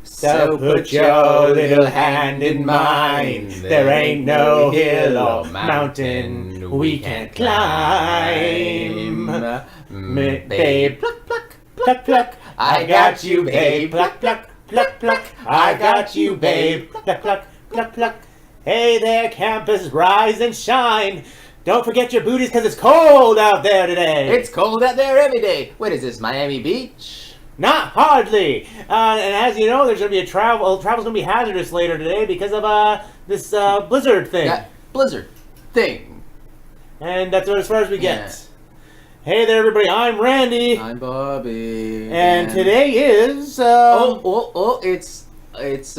So put your little hand in mine. There ain't no hill or mountain we can't climb. Babe, pluck, pluck, pluck, pluck. I got you, babe. Pluck, pluck, pluck, pluck. I got you, babe. Pluck, pluck, pluck, pluck. Hey there, campus, rise and shine. Don't forget your booties because it's cold out there today. It's cold out there every day. What is this, Miami Beach? Not hardly. And as you know, there's going to be a travel's going to be hazardous later today because of this blizzard thing. That blizzard thing. And that's as far as we get. Yeah. Hey there, everybody. I'm Randy. I'm Bobby. And today is... It's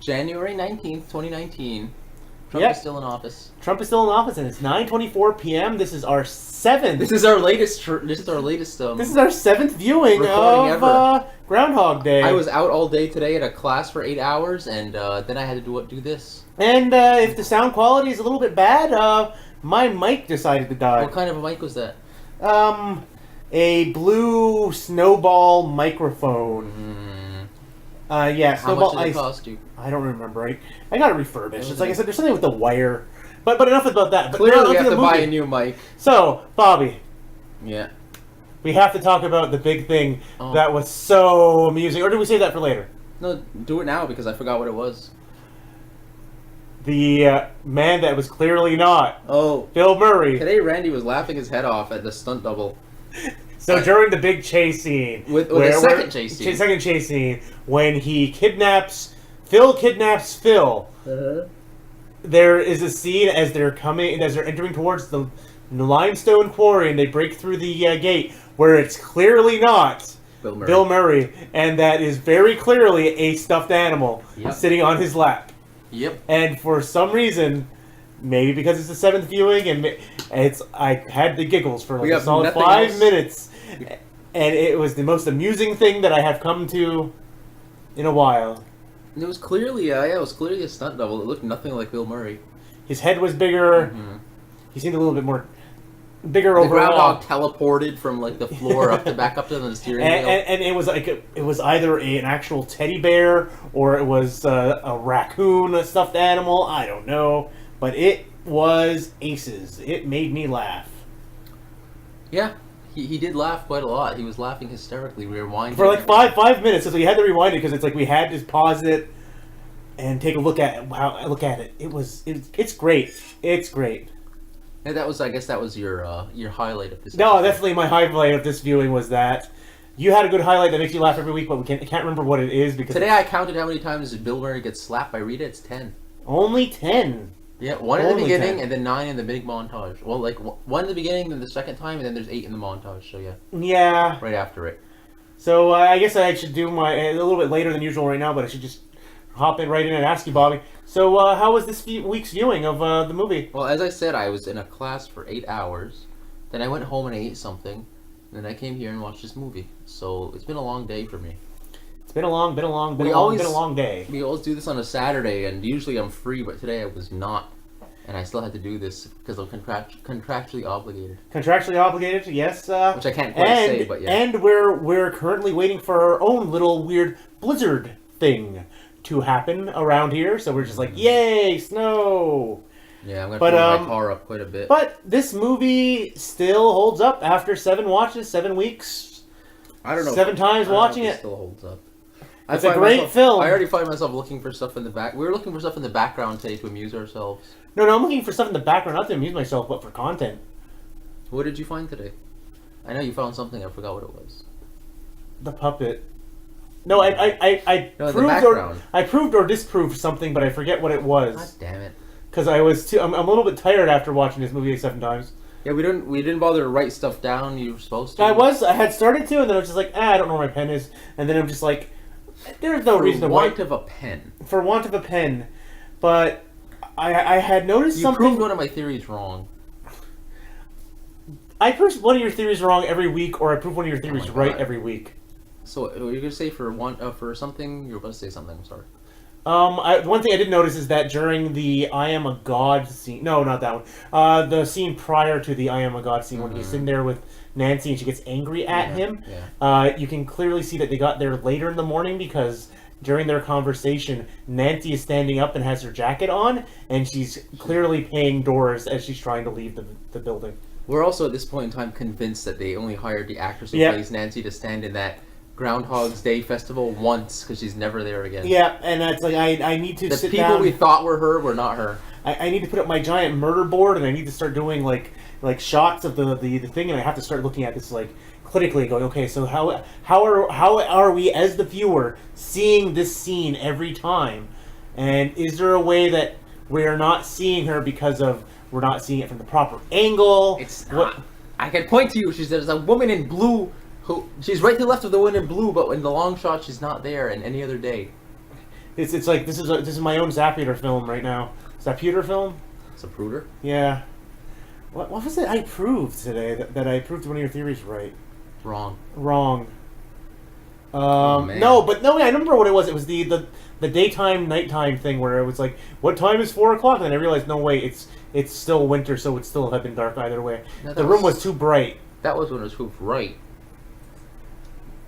January 19th, 2019. Trump is still in office. Trump is still in office, and it's 9:24 p.m. This is our seventh. This is our latest. This is our seventh viewing of Groundhog Day. I was out all day today at a class for 8 hours, and then I had to do this. And if the sound quality is a little bit bad, my mic decided to die. What kind of a mic was that? A blue snowball microphone. Yeah, How much did it cost you? I don't remember. I got it refurbished. It's like I said, there's something with the wire. But enough about that. But clearly, we have to buy a new mic. So, Bobby. Yeah. We have to talk about the big thing that was so amusing. Or did we save that for later? No, do it now because I forgot what it was. The man that was clearly not. Oh. Bill Murray. Today, Randy was laughing his head off at the stunt double. So during the big chase scene, the second chase scene, when Phil kidnaps Phil, there is a scene as they're entering towards the limestone quarry, and they break through the gate where it's clearly not Bill Murray, and that is very clearly a stuffed animal sitting on his lap. Yep. And for some reason, maybe because it's the seventh viewing, and I had the giggles for like a solid 5 minutes. And it was the most amusing thing that I have come to in a while. It was clearly, a stunt double. It looked nothing like Bill Murray. His head was bigger. Mm-hmm. He seemed a little bit more bigger overall. The Groundhog teleported from like the floor back up to the steering wheel. And it was like it was either an actual teddy bear or it was a raccoon, a stuffed animal. I don't know, but it was aces. It made me laugh. Yeah. He did laugh quite a lot. He was laughing hysterically. We rewinded for like five minutes. So we had to rewind it because it's like we had to pause it and take a look at it. It's great. It's great. And I guess that was your highlight of this. No, episode. Definitely my highlight of this viewing was that. You had a good highlight that makes you laugh every week, but I can't remember what it is because today I counted how many times Bill Murray gets slapped by Rita. It's 10. Only 10. Yeah, one in the beginning 10. And then 9 in the big montage. Well, like one in the beginning, then the second time, and then there's 8 in the montage. So yeah. Yeah. Right after it. So I guess I should do a little bit later than usual right now, but I should just hop right in and ask you, Bobby. So how was this week's viewing of the movie? Well, as I said, I was in a class for 8 hours. Then I went home and I ate something. And then I came here and watched this movie. So it's been a long day for me. It's been a long day. We always do this on a Saturday, and usually I'm free, but today I was not. And I still had to do this because I'm contractually obligated. Contractually obligated, yes. Which I can't quite say, but yeah. And we're currently waiting for our own little weird blizzard thing to happen around here. So we're just like, yay, snow! Yeah, I'm going to fill my car up quite a bit. But this movie still holds up after 7 watches, 7 weeks. I don't know. 7 times watching it. Still holds up. It's a great film. I already find myself looking for stuff in the back. We were looking for stuff in the background today to amuse ourselves. No, I'm looking for stuff in the background, not to amuse myself, but for content. What did you find today? I know you found something. I forgot what it was. The puppet. No, I proved or disproved something, but I forget what it was. God damn it! Because I'm a little bit tired after watching this movie 7 times. Yeah, we didn't bother to write stuff down. You were supposed to. I had started to, and then I was just like, I don't know where my pen is, and then I'm just like, there's no reason to write. For want of a pen, but I had noticed something. You proved one of my theories wrong. I prove one of your theories wrong every week, or I prove one of your theories right every week. So what you're gonna say for something? You're about to say something. I'm sorry. One thing I did notice is that during the I Am a God scene... No, not that one. The scene prior to the I Am a God scene, when he's sitting there with Nancy and she gets angry at him, you can clearly see that they got there later in the morning because during their conversation, Nancy is standing up and has her jacket on, and she's clearly paying Doris as she's trying to leave the building. We're also at this point in time convinced that they only hired the actress who plays Nancy to stand in that Groundhog's Day festival once because she's never there again. Yeah, and that's like I need to sit down. The people we thought were her were not her. I need to put up my giant murder board, and I need to start doing like shots of the thing, and I have to start looking at this like critically, going, okay, so how are we as the viewer seeing this scene every time, and is there a way that we're not seeing her because of we're not seeing it from the proper angle? It's not. I can point to you. There's a woman in blue who she's right to the left of the woman in blue, but in the long shot she's not there. And any other day, it's like this is my own Zapruder film right now. Zapruder film? Zapruder? Yeah. What was it I proved today that I proved one of your theories right? Wrong. No, I remember what it was. It was the daytime nighttime thing where it was like, what time is 4 o'clock? And then I realized, no wait, it's still winter, so it still had been dark either way. No, the room was too bright. That was when it was proved right.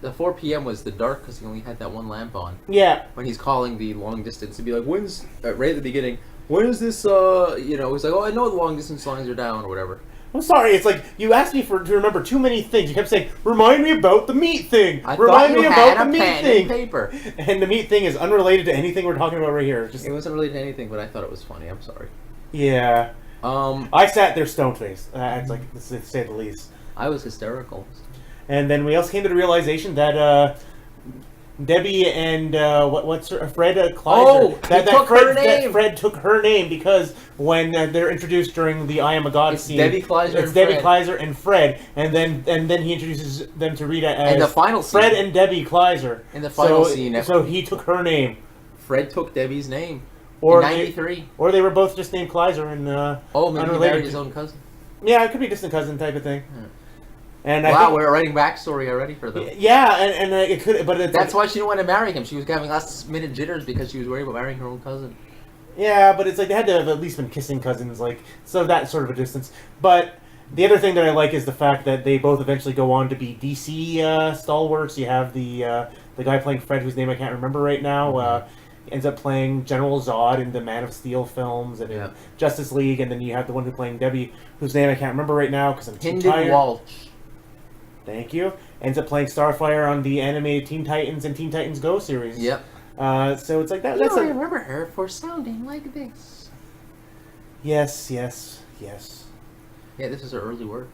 The 4 p.m. was the dark because he only had that one lamp on. Yeah. When he's calling the long distance to be like, when's right at the beginning? When is this? He's like, oh, I know the long distance lines are down or whatever. I'm sorry, it's like you asked me to remember too many things. You kept saying, remind me about the meat thing. Remind me about the meat thing. Paper. And the meat thing is unrelated to anything we're talking about right here. It wasn't related to anything, but I thought it was funny. I'm sorry. Yeah. I sat there stone-faced. It's like, to say the least. I was hysterical. And then we also came to the realization that Debbie and what's her Fred Kleiser. Oh, that Fred took her name because when they're introduced during the I Am a God scene, Debbie Kleiser. It's Debbie Kleiser and Fred, and then he introduces them to Rita as in the final scene. Fred and Debbie Kleiser. In the final scene, so he took her name. Fred took Debbie's name. Or in '93. Or they were both just named Kleiser and maybe he married his own cousin. Yeah, it could be distant cousin type of thing. Yeah. And we're writing backstory already for them. Yeah, and it could, but that's why she didn't want to marry him. She was having last-minute jitters because she was worried about marrying her own cousin. Yeah, but it's like they had to have at least been kissing cousins, like so that sort of a distance. But the other thing that I like is the fact that they both eventually go on to be DC stalwarts. You have the guy playing Fred, whose name I can't remember right now. Ends up playing General Zod in the Man of Steel films and in Justice League, and then you have the one who playing Debbie, whose name I can't remember right now because I'm too tired. Walsh. Thank you. Ends up playing Starfire on the animated Teen Titans and Teen Titans Go series. Yep. So it's like that. I remember her for sounding like this. Yes. Yeah, this is her early work.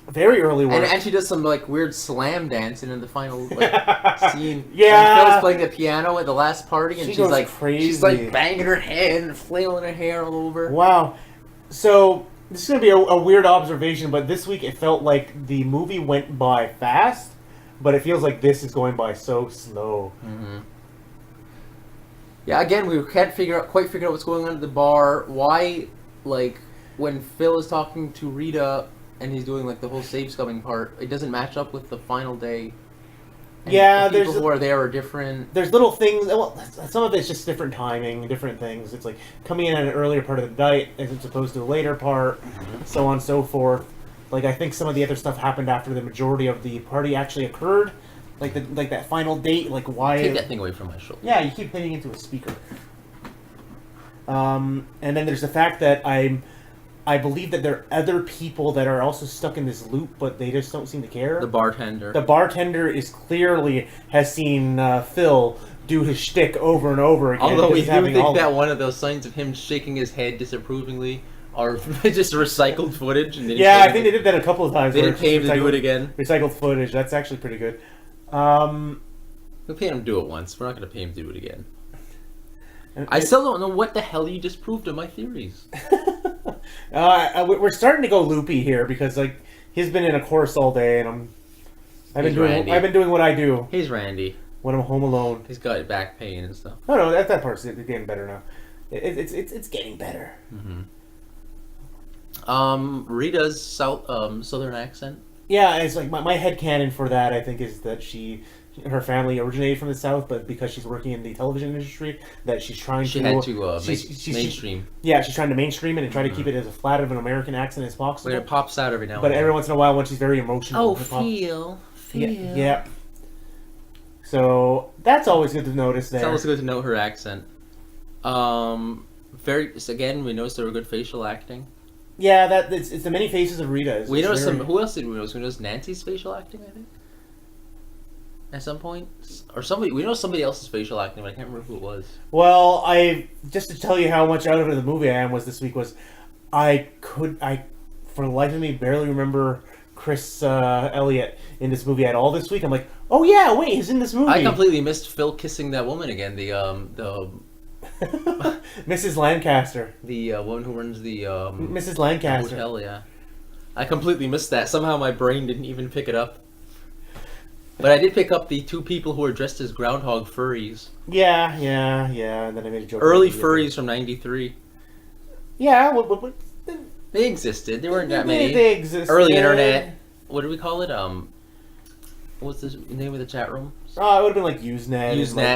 Very early work. And she does some like weird slam dancing in the final scene. Yeah. When Phil's playing the piano at the last party, and she's like crazy. She's like banging her head and flailing her hair all over. Wow. So this is going to be a weird observation, but this week it felt like the movie went by fast, but it feels like this is going by so slow. Mm-hmm. Yeah, again, we can't quite figure out what's going on at the bar. Why, like, when Phil is talking to Rita and he's doing like the whole save scumming part, it doesn't match up with the final day. And the people who are there are different. There's little things. Well, some of it's just different timing, different things. It's like coming in at an earlier part of the night as opposed to a later part, so on and so forth. Like I think some of the other stuff happened after the majority of the party actually occurred. Like that final date. Like why? Take that thing away from my shoulder. Yeah, you keep hitting into a speaker. And then there's the fact that I believe that there are other people that are also stuck in this loop, but they just don't seem to care. The bartender. The bartender has seen Phil do his shtick over and over again. Although we do think that one of those signs of him shaking his head disapprovingly are just recycled footage. And I think they did that a couple of times. They didn't pay him to do it again. Recycled footage. That's actually pretty good. We paid him to do it once. We're not going to pay him to do it again. I still don't know what the hell you just proved of my theories. We're starting to go loopy here because like he's been in a course all day, and I've been doing what I do. He's Randy when I'm home alone. He's got back pain and stuff. No, that part's getting better now. It's getting better. Mm-hmm. Rita's southern accent. Yeah, it's like my headcanon for that I think is that her family originated from the South, but because she's working in the television industry, that she's trying to mainstream. She's trying to mainstream it and try to keep it as flat of an American accent as possible. But it pops out every now and then. then. But every once in a while, when she's very emotional. Oh, feel. Yeah. So that's always good to notice there. It's always good to note her accent. Again, we noticed there were good facial acting. Yeah, it's the many faces of Rita. We noticed who else did we notice? We noticed Nancy's facial acting, I think. At some point, or we know somebody else's facial acting, but I can't remember who it was. Well, just to tell you how much out of the movie I am this week I for the life of me barely remember Chris Elliott in this movie at all this week. I'm like, oh yeah, wait, he's in this movie. I completely missed Phil kissing that woman again. The Mrs. Lancaster, the woman who runs the Mrs. Lancaster hotel. Yeah, I completely missed that. Somehow my brain didn't even pick it up. But I did pick up the two people who were dressed as Groundhog furries. Yeah, and then I made a joke. Early furries from '93. Yeah, they existed. There weren't that many. They existed. Early internet. What do we call it? What's the name of the chat room? It would have been like Usenet.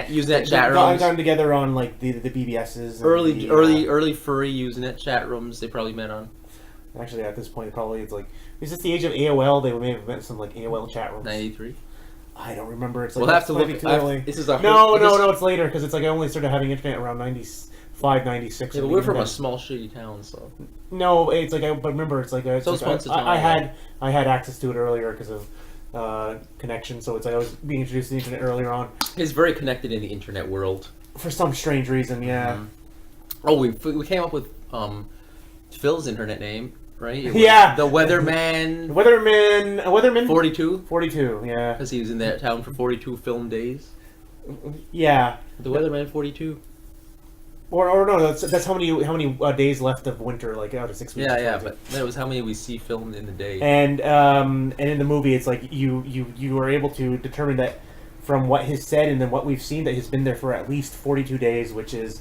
Usenet chat rooms. Gotten together on like the BBSs. Early furry Usenet chat rooms. They probably met on. Actually, at this point, probably it's like is this the age of AOL? They may have met some like AOL chat rooms. 93. I don't remember. It's like we'll have to look. This is no, it's later because it's like I only started having internet around 95, 96. Yeah, but we're from a small shitty town, so. No, it's like but remember, it's like I had access to it earlier because of connection. So it's like I was being introduced to the internet earlier on. He's very connected in the internet world for some strange reason. Yeah. Mm-hmm. Oh, we came up with Phil's internet name. Right? Yeah. The Weatherman. Weatherman. 42. 42. Yeah. Because he was in that town for 42 film days. Yeah. The Weatherman 42. Or no, that's how many days left of winter, like out of 6 weeks. Yeah, but that was how many we see filmed in the day. And in the movie, it's like you are able to determine that from what he's said and then what we've seen that he's been there for at least 42 days, which is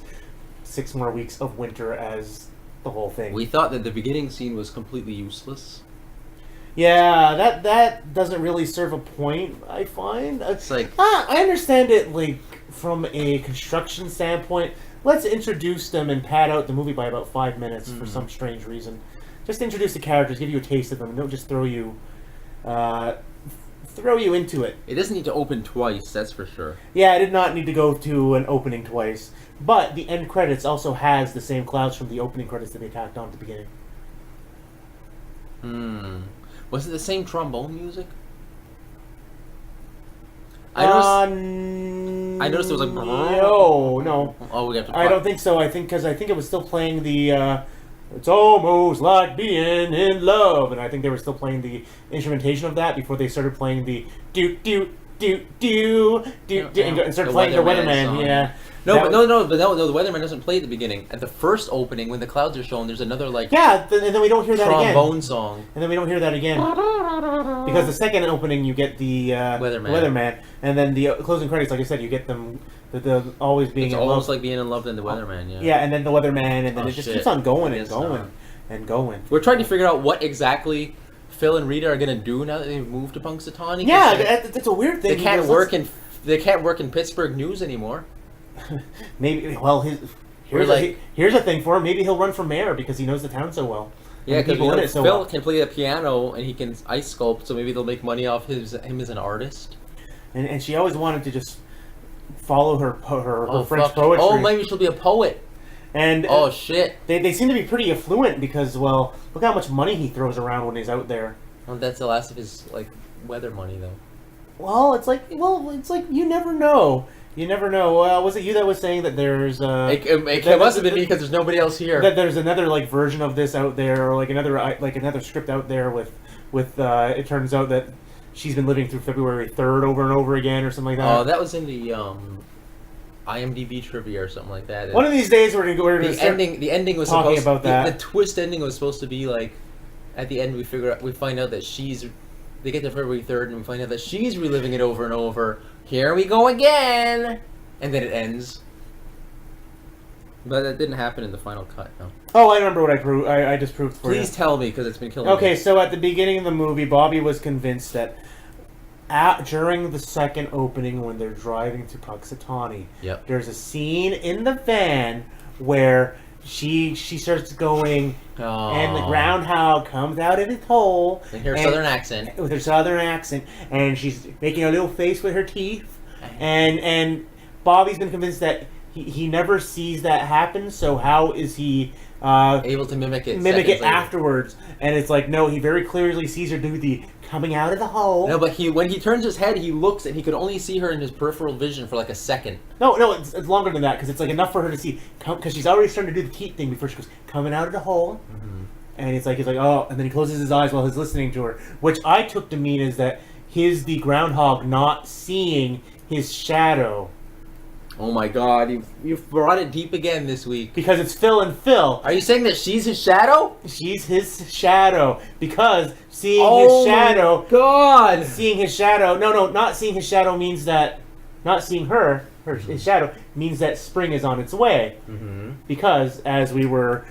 6 more weeks of winter as the whole thing. We thought that the beginning scene was completely useless. Yeah, that doesn't really serve a point, I find. It's like I understand it like from a construction standpoint. Let's introduce them and pad out the movie by about 5 minutes for some strange reason. Just introduce the characters, give you a taste of them, and don't just throw you into it. It doesn't need to open twice, that's for sure. Yeah, it did not need to go to an opening twice. But the end credits also has the same clouds from the opening credits that they tacked on at the beginning. Was it the same trombone music? I noticed it was like... No. Oh, we got to... I don't think so. I think it was still playing the... It's almost like being in love. And I think they were still playing the instrumentation of that before they started playing the do-do-do-do-do and started playing the Weatherman. Song. Yeah. No, the Weatherman doesn't play at the beginning. At the first opening, when the clouds are shown, there's another and then we don't hear that again. Trombone song. And then we don't hear that again. Because the second opening, you get the Weatherman. And then the closing credits, like I said, you get them the always being in love. It's almost like being in love than the Weatherman, yeah. Yeah, and then the Weatherman, and then it just keeps on going and going and going. We're trying to figure out what exactly Phil and Rita are going to do now that they've moved to Punxsutawney. Yeah, that's a weird thing. They can't work in Pittsburgh News anymore. Maybe. Well, here's a thing for him. Maybe he'll run for mayor because he knows the town so well. Yeah, because Phil can play the piano and he can ice sculpt, so maybe they'll make money off him as an artist. And she always wanted to just follow her French poetry. Oh, maybe she'll be a poet. And shit. They seem to be pretty affluent because look how much money he throws around when he's out there. Well, that's the last of his weather money though. Well, it's like you never know. You never know. Was it you that was saying that there's it must have been me because there's nobody else here. That there's another version of this out there, or another script out there with it turns out that she's been living through February 3rd over and over again, or something like that. Oh, that was in the IMDb trivia or something like that. One of these days we're gonna the ending was talking supposed about that. The twist ending was supposed to be like at the end we find out that they get to February 3rd and we find out that she's reliving it over and over. Here we go again! And then it ends. But that didn't happen in the final cut, no. Oh, I remember what I proved. I just proved for you. Please tell me, because it's been killing me. Okay, so at the beginning of the movie, Bobby was convinced that during the second opening, when they're driving to Punxsutawney, there's a scene in the van where she starts going, and the groundhog comes out of his hole. With her southern accent. With her southern accent, and she's making a little face with her teeth, and Bobby's been convinced that he never sees that happen. So how is he able to mimic it afterwards? And it's like, no, he very clearly sees her do the coming out of the hole. No, but when he turns his head, he looks and he could only see her in his peripheral vision for like a second. No, it's longer than that because it's like enough for her to see, because she's already starting to do the keep thing before she goes coming out of the hole. Mm-hmm. And he's like, oh, and then he closes his eyes while he's listening to her, which I took to mean is that he's the groundhog not seeing his shadow. Oh my God, you've brought it deep again this week. Because it's Phil and Phil. Are you saying that she's his shadow? She's his shadow. Because seeing his shadow... Oh God! Seeing his shadow... No, not seeing his shadow means that... Not seeing his shadow, means that spring is on its way. Mm-hmm. Because, as we were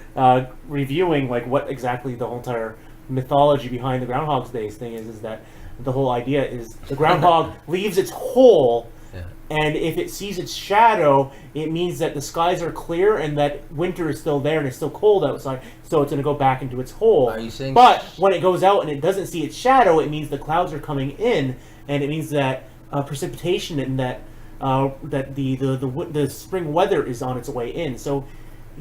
reviewing, like, what exactly the whole entire mythology behind the Groundhog's Day thing is that the whole idea is the groundhog leaves its hole... Yeah. And if it sees its shadow, it means that the skies are clear and that winter is still there and it's still cold outside, so it's going to go back into its hole. Are you saying? But when it goes out and it doesn't see its shadow, it means the clouds are coming in, and it means that precipitation and that the spring weather is on its way in. So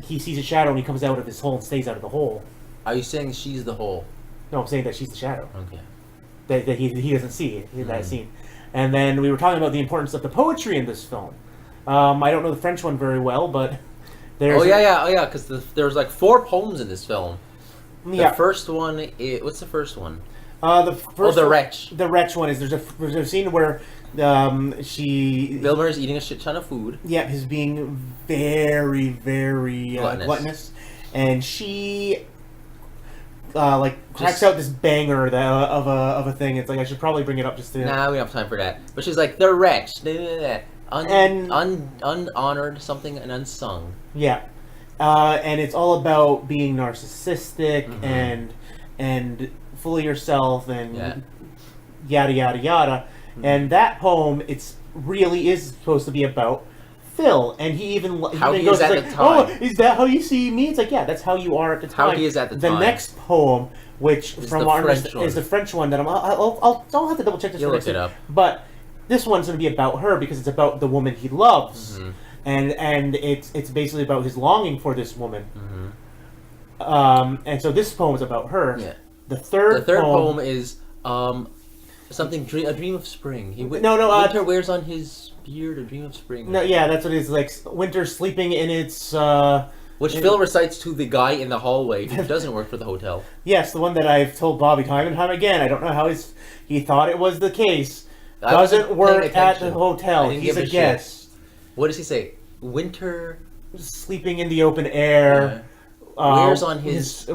he sees a shadow and he comes out of his hole and stays out of the hole. Are you saying she's the hole? No, I'm saying that she's the shadow. Okay. That he doesn't see that scene. And then we were talking about the importance of the poetry in this film. I don't know the French one very well, but there's... Oh, yeah, because there's like 4 poems in this film. The first one is... What's the first one? The Wretch. The Wretch one is... There's a scene where she... Bill Murray's eating a shit ton of food. Yeah, he's being very, very gluttonous. And she... cracks out this banger of a thing. It's like I should probably bring it up just to... Nah, we don't have time for that. But she's like, the wretch. Unhonored something and unsung. Yeah. And it's all about being narcissistic and full of yourself and yada, yada, yada. Mm-hmm. And that poem, it's really is supposed to be about Phil, and he even goes like, "Oh, is that how you see me?" It's like, yeah, that's how you are at the time. How he is at the time. The next poem, which is the French one that I'll have to double check this. You'll look it up. But this one's going to be about her because it's about the woman he loves, and it's basically about his longing for this woman. And so this poem is about her. Yeah. The third poem is something. A dream of spring. Winter wears on his beard, a dream of spring. No, yeah, that's what it is. Like winter sleeping in its. Which Phil recites to the guy in the hallway who doesn't work for the hotel. Yes, the one that I've told Bobby time and time again. I don't know how he thought it was the case. Doesn't work at the hotel. He's a guest. What does he say? Winter sleeping in the open air. Wears on his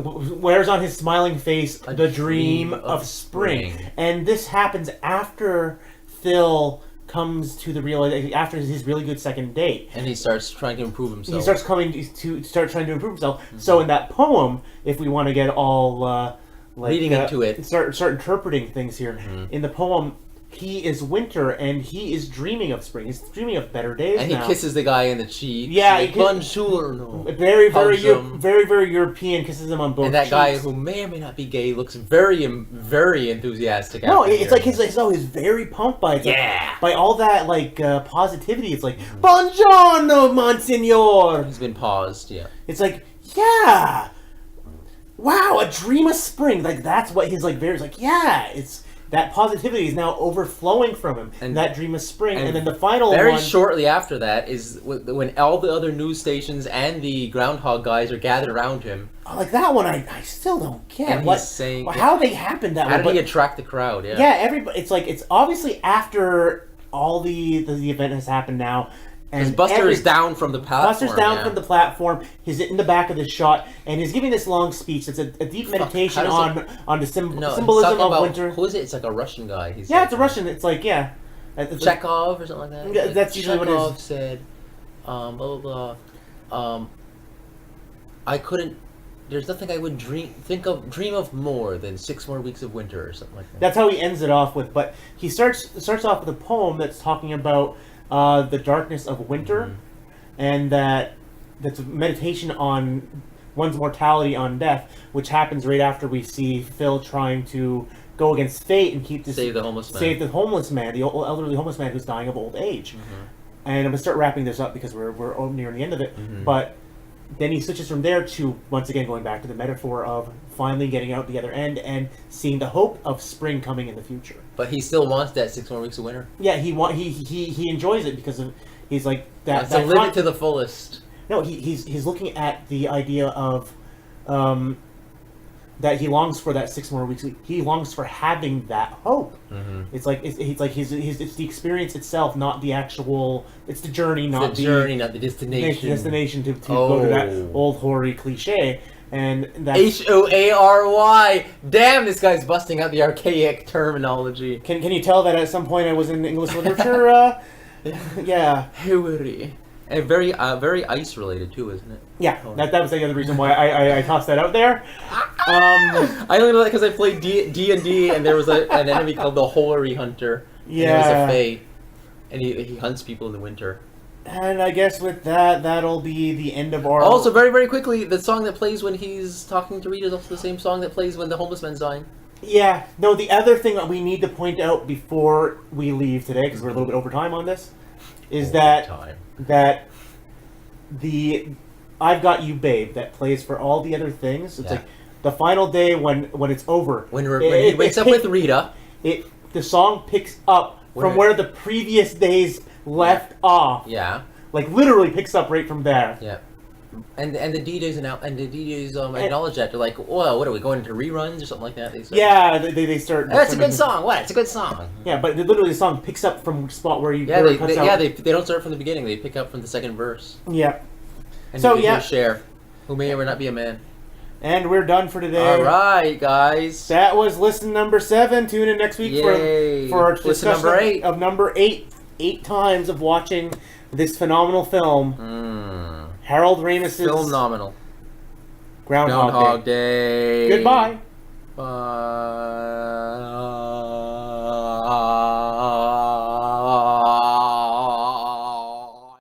smiling face the dream of spring. And this happens after Phil comes to the realization, after his really good second date, and he starts trying to improve himself. He starts trying to improve himself. So in that poem, if we want to get all reading into it, start interpreting things here. In the poem, he is winter and he is dreaming of spring. He's dreaming of better days. And he kisses the guy in the cheek. Yeah, bonjour. Very, very European. Kisses him on both. And that cheeks. Guy who may or may not be gay looks very enthusiastic. No, it's like he's very pumped by it. By all that positivity. It's like buongiorno, monsignor. He's been paused. Yeah. It's like wow, a dream of spring. Like that's what he's like. Very it's. That positivity is now overflowing from him, and that dream of spring. And then the final very shortly after that is when all the other news stations and the Groundhog guys are gathered around him. Like that one, I still don't get. And he's saying how they happened that way. How did he attract the crowd? Yeah. Yeah, everybody. It's obviously after all the event has happened now. And Buster is down from the platform. Buster's down from the platform. He's in the back of the shot, and he's giving this long speech. It's a deep meditation on the symbolism of winter. Who is it? It's like a Russian guy. It's a Russian. It's like Chekhov or something like that. Yeah, that's usually what it is. Chekhov said, blah blah blah. I couldn't. There's nothing I would dream of more than 6 more weeks of winter or something like that. That's how he ends it off with. But he starts off with a poem that's talking about. The darkness of winter, and that's a meditation on one's mortality on death, which happens right after we see Phil trying to go against fate and keep this save the homeless man. Save the homeless man, the elderly homeless man who's dying of old age. And I'm gonna start wrapping this up because we're near the end of it. But then he switches from there to once again going back to the metaphor of finally getting out the other end and seeing the hope of spring coming in the future. But he still wants that 6 more weeks of winter. Yeah, he enjoys it because of he's like that. So live it to the fullest. No, he's looking at the idea of that he longs for that 6 more weeks. He longs for having that hope. It's like it's the experience itself, not the actual. It's the journey, not the journey, not the destination. Destination to go to that old hoary cliche. And that's HOARY. Damn, this guy's busting out the archaic terminology. Can you tell that at some point I was in English literature? Yeah. Hoary. And very ice related too, isn't it? Yeah, that was the other reason why I tossed that out there. I only know that because I played D&D and there was an enemy called the Hoary Hunter. Yeah. And he was a fae, and he hunts people in the winter. And I guess with that'll be the end of our... Also, very, very quickly, the song that plays when he's talking to Rita is also the same song that plays when the homeless man's dying. Yeah. No, the other thing that we need to point out before we leave today, because we're a little bit over time on this, is that the I've Got You Babe that plays for all the other things, it's like the final day when it's over. When he wakes up with Rita. The song picks up from where the previous days left off. Yeah. Like literally picks up right from there. Yeah. And the DJs acknowledge that. They're like, well, what are we going into reruns or something like that? They start, they start. That's a good song. What? It's a good song. Yeah, but literally the song picks up from the spot where you. Yeah, they don't start from the beginning. They pick up from the second verse. Yeah. And so you Cher, who may or may not be a man. And we're done for today. All right, guys. That was listen number 7. Tune in next week for our discussion of number 8. 8 times of watching this phenomenal film. Harold Ramis's phenomenal Groundhog Day. Day. Goodbye. Bye.